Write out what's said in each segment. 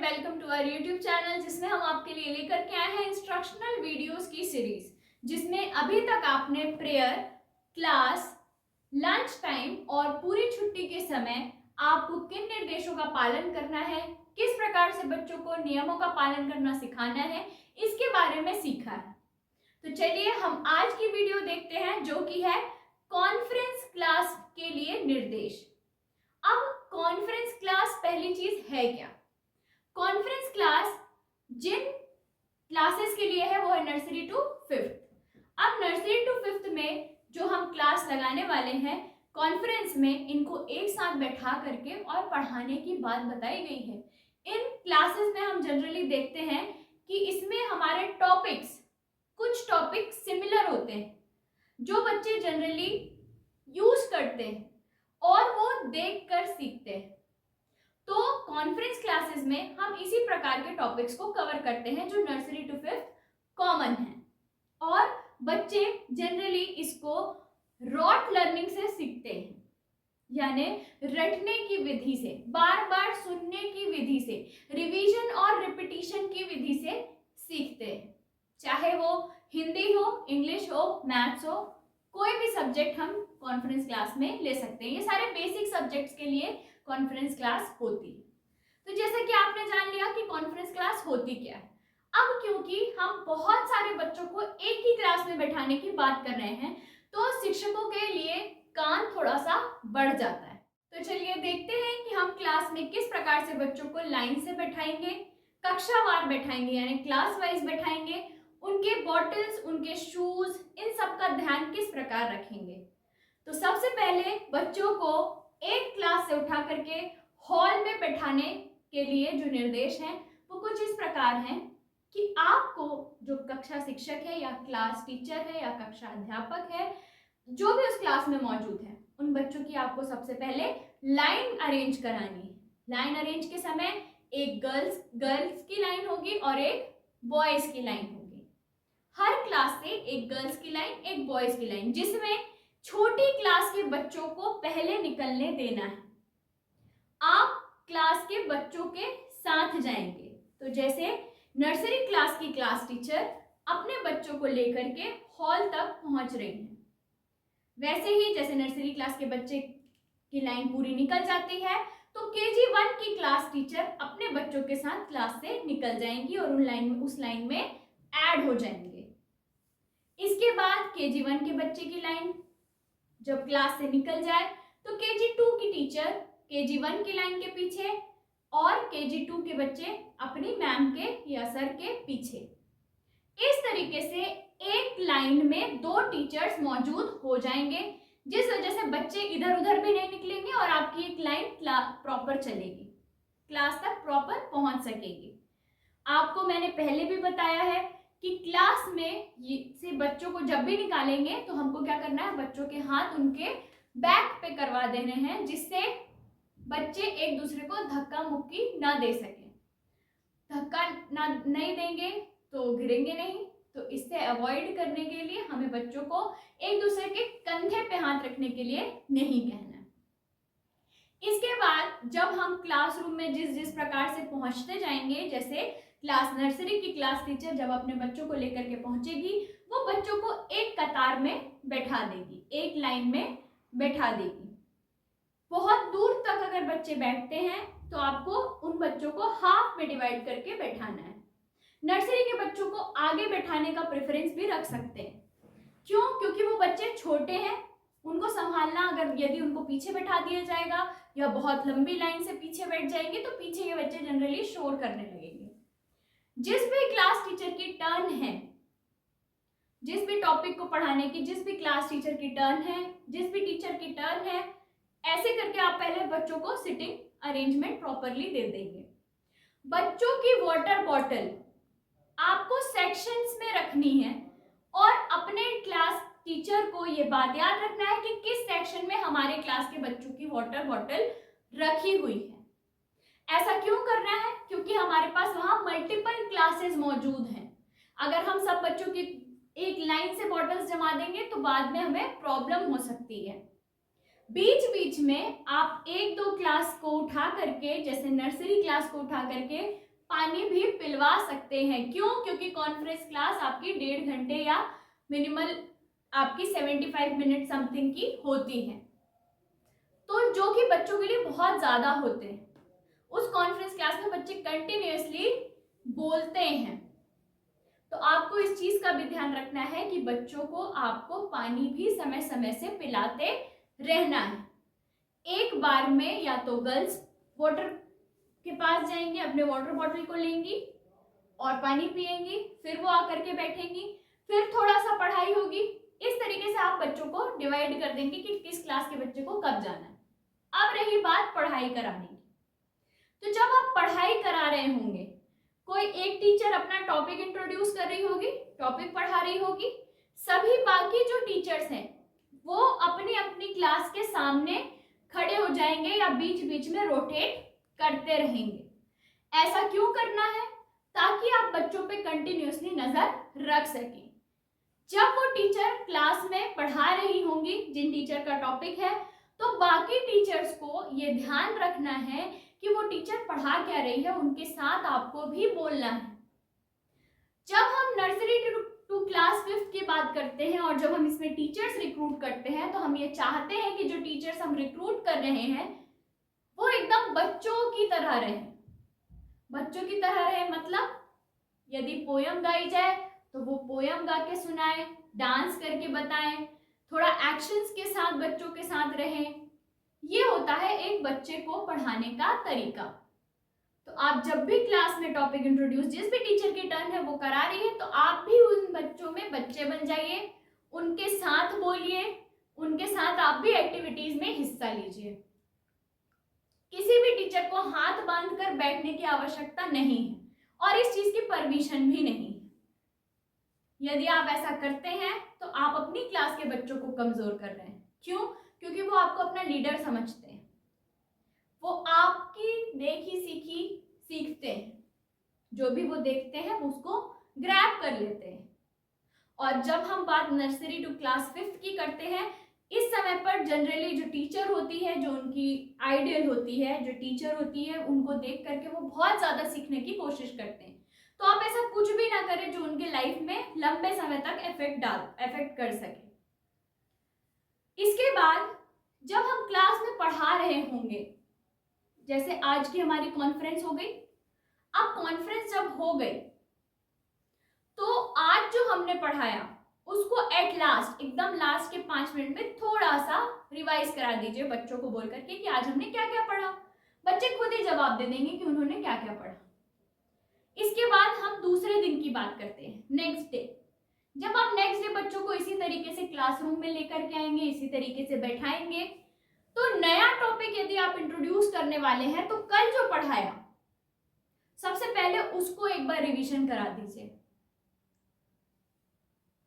Welcome to our YouTube channel जिसमें हम आपके लिए लेकर के आए हैं इंस्ट्रक्शनल वीडियोस की सीरीज, जिसमें अभी तक आपने प्रेयर, क्लास, लंच टाइम और पूरी छुट्टी के समय आपको किन निर्देशों का पालन करना है, किस प्रकार से बच्चों को नियमों का पालन करना सिखाना है, इसके बारे में सीखा है। तो चलिए हम आज की वीडियो देखते हैं, जो कि है कॉन्फ्रेंस क्लास के लिए निर्देश। अब कॉन्फ्रेंस क्लास पहली चीज है क्या? कॉन्फ्रेंस क्लास जिन क्लासेस के लिए है वो है नर्सरी टू फिफ्थ। अब नर्सरी टू फिफ्थ में जो हम क्लास लगाने वाले हैं, कॉन्फ्रेंस में इनको एक साथ बैठा करके और पढ़ाने की बात बताई गई है। इन क्लासेस में हम जनरली देखते हैं कि इसमें हमारे कुछ टॉपिक्स सिमिलर होते हैं जो बच्चे जनरली यूज करते हैं और वो देखकर सीखते हैं। तो कॉन्फ्रेंस क्लासेस में हम इसी प्रकार के टॉपिक्स को कवर करते हैं जो नर्सरी टू फिफ्थ कॉमन है, और बच्चे जनरली इसको रॉट लर्निंग से सीखते हैं, यानी रटने की विधि से, बार बार सुनने की विधि से, रिवीजन और रिपीटिशन की विधि से सीखते हैं। चाहे वो हिंदी हो, इंग्लिश हो, मैथ्स हो, कोई भी सब्जेक्ट हम कॉन्फ्रेंस क्लास में ले सकते हैं। ये सारे बेसिक सब्जेक्ट्स के लिए कॉन्फ्रेंस क्लास होती है। तो जैसे कि आपने जान लिया कि कॉन्फ्रेंस क्लास होती क्या है। अब क्योंकि हम बहुत सारे बच्चों को एक ही क्लास में बैठाने की बात कर रहे हैं, तो शिक्षकों के लिए काम थोड़ा सा बढ़ जाता है। तो चलिए देखते हैं कि हम क्लास में किस प्रकार से बच्चों को लाइन से बैठाएंगे, कक्षावार बैठाएंगे, यानी क्लास वाइज बैठाएंगे, उनके बॉटल्स, उनके शूज, इन सब का ध्यान किस प्रकार रखेंगे। तो सबसे पहले बच्चों को एक क्लास से उठा करके हॉल में बैठाने के लिए जो निर्देश हैं वो कुछ इस प्रकार हैं कि आपको जो कक्षा शिक्षक है या क्लास टीचर है या कक्षा अध्यापक है, जो भी उस क्लास में मौजूद है, उन बच्चों की आपको सबसे पहले लाइन अरेंज करानी है। लाइन अरेंज के समय एक गर्ल्स की लाइन होगी और एक बॉयज की लाइन होगी। हर क्लास से एक गर्ल्स की लाइन, एक बॉयज की लाइन, जिसमें छोटी क्लास के बच्चों को पहले निकलने देना है। आप क्लास के बच्चों के साथ जाएंगे। तो जैसे नर्सरी क्लास की क्लास टीचर अपने बच्चों को लेकर के हॉल तक पहुंच रही हैं, वैसे ही जैसे नर्सरी क्लास के बच्चे की लाइन पूरी निकल जाती है, तो केजी 1 की क्लास टीचर अपने बच्चों के साथ क्लास से निकल जाएंगी और उस लाइन में ऐड हो जाएंगे। इसके बाद केजी 1 के बच्चे की लाइन जब क्लास से निकल जाए तो केजी 2 की टीचर केजी 1 की लाइन के पीछे और केजी 2 के बच्चे अपनी मैम के या सर के पीछे। इस तरीके से एक लाइन में 2 टीचर्स मौजूद हो जाएंगे, जिस वजह से बच्चे इधर उधर भी नहीं निकलेंगे और आपकी एक लाइन प्रॉपर चलेगी, क्लास तक प्रॉपर पहुंच सकेगी। आपको मैंने पहले भी बताया है कि क्लास में से बच्चों को जब भी निकालेंगे तो हमको क्या करना है, बच्चों के हाथ उनके बैक पे करवा देने हैं, जिससे बच्चे एक दूसरे को धक्का मुक्की ना दे सकें। धक्का ना नहीं देंगे तो गिरेंगे नहीं, तो इससे अवॉइड करने के लिए हमें बच्चों को एक दूसरे के कंधे पे हाथ रखने के लिए नहीं कहना। इसके बाद जब हम क्लासरूम में जिस प्रकार से पहुंचते जाएंगे, जैसे क्लास नर्सरी की क्लास टीचर जब अपने बच्चों को लेकर के पहुंचेगी, वो बच्चों को एक कतार में बैठा देगी, एक लाइन में बैठा देगी। बहुत दूर तक अगर बच्चे बैठते हैं तो आपको उन बच्चों को हाफ में डिवाइड करके बैठाना है। नर्सरी के बच्चों को आगे बैठाने का प्रेफरेंस भी रख सकते हैं। क्यों? क्योंकि वो बच्चे छोटे हैं, उनको संभालना, अगर यदि उनको पीछे बैठा दिया जाएगा या बहुत लंबी लाइन से पीछे बैठ जाएंगे तो पीछे के बच्चे जनरली शोर करने लगेंगे। जिस भी क्लास टीचर की टर्न है, जिस भी टॉपिक को पढ़ाने की जिस भी क्लास टीचर की टर्न है, जिस भी टीचर की टर्न है, ऐसे करके आप पहले बच्चों को सिटिंग अरेंजमेंट प्रॉपरली दे देंगे। बच्चों की वाटर बॉटल आपको सेक्शंस में रखनी है और अपने क्लास टीचर को ये बात याद रखना है कि किस सेक्शन में हमारे क्लास के बच्चों की वाटर बॉटल रखी हुई है। ऐसा क्यों करना है? क्योंकि हमारे पास वहां मल्टीपल क्लासेस मौजूद हैं। अगर हम सब बच्चों की एक लाइन से बॉटल्स जमा देंगे तो बाद में हमें प्रॉब्लम हो सकती है। बीच बीच में आप 1-2 क्लास को उठा करके, जैसे नर्सरी क्लास को उठा करके पानी भी पिलवा सकते हैं। क्यों? क्योंकि कॉन्फ्रेंस क्लास आपकी 1.5 घंटे या मिनिमल आपकी 75 मिनट समथिंग की होती है, तो जो कि बच्चों के लिए बहुत ज्यादा होते हैं। उस कॉन्फ्रेंस क्लास में बच्चे कंटिन्यूअसली बोलते हैं, तो आपको इस चीज का भी ध्यान रखना है कि बच्चों को आपको पानी भी समय समय से पिलाते रहना है। एक बार में या तो गर्ल्स वाटर के पास जाएंगे, अपने वाटर बॉटल को लेंगी और पानी पिएंगी, फिर वो आकर के बैठेंगी, फिर थोड़ा सा पढ़ाई होगी। इस तरीके से आप बच्चों को डिवाइड कर देंगे कि किस क्लास के बच्चे को कब जाना है। अब रही बात पढ़ाई कराने की, तो जब आप पढ़ाई करा रहे होंगे, कोई एक टीचर अपना टॉपिक इंट्रोड्यूस कर रही होगी, टॉपिक पढ़ा रही होगी, सभी बाकी जो टीचर्स हैं वो अपनी अपनी क्लास के सामने खड़े हो जाएंगे या बीच बीच में रोटेट करते रहेंगे। ऐसा क्यों करना है? ताकि आप बच्चों पे कंटिन्यूअसली नजर रख सकें। जब वो टीचर क्लास में पढ़ा रही होंगी, जिन टीचर का टॉपिक है, तो बाकी टीचर्स को ये ध्यान रखना है कि वो टीचर पढ़ा क्या रही है, उनके साथ आपको भी बोलना है। जब हम नर्सरी टू क्लास 5th की बात करते हैं और जब हम इसमें टीचर्स रिक्रूट करते हैं, तो हम ये चाहते हैं कि जो टीचर्स हम रिक्रूट कर रहे हैं वो एकदम बच्चों की तरह रहे। बच्चों की तरह रहे मतलब यदि पोयम गाई जाए तो वो पोयम गा के सुनाए, डांस करके बताएं, थोड़ा एक्शंस के साथ बच्चों के साथ रहें। ये होता है एक बच्चे को पढ़ाने का तरीका। तो आप जब भी क्लास में टॉपिक इंट्रोड्यूस जिस भी टीचर की टर्न है वो करा रही है, तो आप भी उन बच्चों में बच्चे बन जाइए, उनके साथ बोलिए, उनके साथ आप भी एक्टिविटीज में हिस्सा लीजिए। किसी भी टीचर को हाथ बांधकर बैठने की आवश्यकता नहीं है और इस चीज की परमिशन भी नहीं है। यदि आप ऐसा करते हैं तो आप अपनी क्लास के बच्चों को कमजोर कर रहे हैं। क्यों? क्योंकि वो आपको अपना लीडर समझते हैं, वो आपकी देखी सीखी सीखते हैं, जो भी वो देखते हैं उसको ग्रैब कर लेते हैं। और जब हम बात नर्सरी टू क्लास 5th की करते हैं, इस समय पर जनरली जो टीचर होती है, जो उनकी आइडियल होती है, जो टीचर होती है, उनको देख करके वो बहुत ज्यादा सीखने की कोशिश करते हैं। तो आप ऐसा कुछ भी ना करें जो उनके लाइफ में लंबे समय तक इफेक्ट कर सके। इसके बाद जब हम क्लास में पढ़ा रहे होंगे, जैसे आज की हमारी कॉन्फ्रेंस हो गई, अब कॉन्फ्रेंस जब हो गई तो आज जो हमने पढ़ाया उसको एट लास्ट, एकदम लास्ट के 5 मिनट में थोड़ा सा रिवाइज करा दीजिए बच्चों को बोल करके कि आज हमने क्या क्या पढ़ा। बच्चे खुद ही जवाब दे देंगे कि उन्होंने क्या क्या पढ़ा। इसके बाद हम दूसरे दिन की बात करते हैं, नेक्स्ट डे। जब आप नेक्स्ट डे बच्चों को इसी तरीके से क्लासरूम में लेकर के आएंगे, इसी तरीके से बैठाएंगे, तो नया टॉपिक यदि आप इंट्रोड्यूस करने वाले हैं तो कल जो पढ़ाया सबसे पहले उसको एक बार रिवीजन करा दीजिए।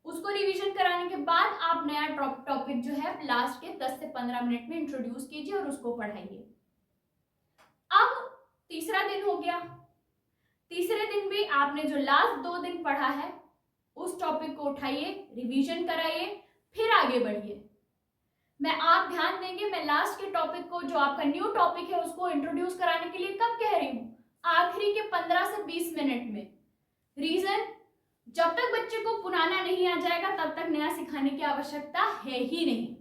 उसको रिवीजन कराने के बाद आप नया टॉपिक जो है लास्ट के 10 से 15 मिनट में इंट्रोड्यूस कीजिए और उसको पढ़ाइए। अब तीसरा दिन हो गया, तीसरे दिन भी आपने जो लास्ट 2 दिन पढ़ा है उस टॉपिक को उठाइए, रिवीजन कराइए, फिर आगे बढ़िए। आप ध्यान देंगे, मैं लास्ट के टॉपिक को, जो आपका न्यू टॉपिक है, उसको इंट्रोड्यूस कराने के लिए कब कह रही हूँ? आखिरी के 15 से 20 मिनट में। रीजन, जब तक बच्चे को पुराना नहीं आ जाएगा तब तक नया सिखाने की आवश्यकता है ही नहीं।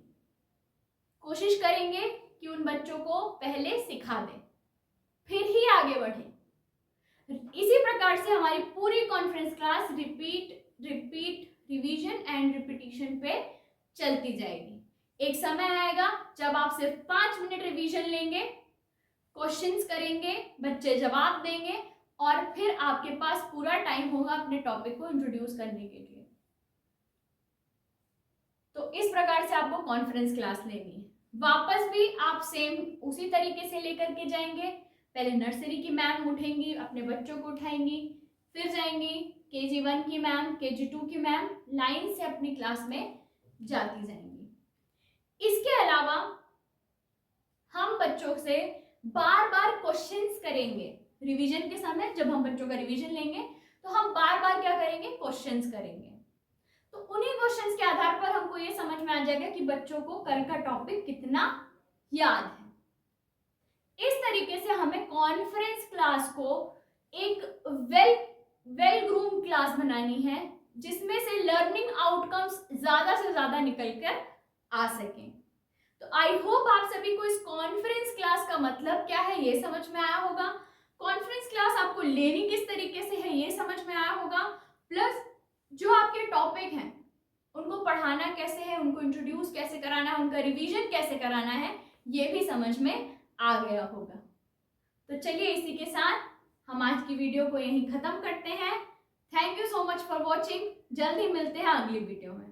कोशिश करेंगे कि उन बच्चों को पहले सिखा दें, फिर ही आगे बढ़े। इसी प्रकार से हमारी पूरी conference class repeat, revision and repetition पे चलती जाएगी। एक समय आएगा जब आप सिर्फ 5 मिनट रिवीजन लेंगे, क्वेश्चंस करेंगे, बच्चे जवाब देंगे और फिर आपके पास पूरा टाइम होगा अपने टॉपिक को इंट्रोड्यूस करने के लिए। तो इस प्रकार से आपको कॉन्फ्रेंस क्लास लेनी है। वापस भी आप सेम उसी तरीके से लेकर के जाएंगे। पहले नर्सरी की मैम उठेंगी, अपने बच्चों को उठाएंगी, फिर जाएंगी KG 1 की मैम, KG 2 की मैम, लाइन से अपनी क्लास में जाती जाएंगी। इसके अलावा हम बच्चों से बार बार क्वेश्चंस करेंगे। रिवीजन के समय जब हम बच्चों का रिवीजन लेंगे तो हम बार बार क्या करेंगे? क्वेश्चंस करेंगे। तो उन्हीं क्वेश्चंस के आधार पर हमको ये समझ में आ जाएगा कि बच्चों को कल का टॉपिक कितना याद है। इस तरीके से हमें कॉन्फ्रेंस क्लास को एक वेल ग्रूम क्लास बनानी है जिसमें से लर्निंग आउटकम्स ज्यादा से ज्यादा निकल कर आ सकें। तो आई होप आप सभी को इस कॉन्फ्रेंस क्लास का मतलब क्या है ये समझ में आया होगा। कॉन्फ्रेंस क्लास आपको लेनी किस तरीके से है ये समझ में आया होगा, प्लस जो आपके टॉपिक हैं उनको पढ़ाना कैसे है, उनको इंट्रोड्यूस कैसे कराना है, उनका रिवीजन कैसे कराना है, ये भी समझ में आ गया होगा। तो चलिए इसी के साथ हम आज की वीडियो को यहीं खत्म करते हैं। Thank you so much for watching. जल्द ही मिलते हैं अगली वीडियो में।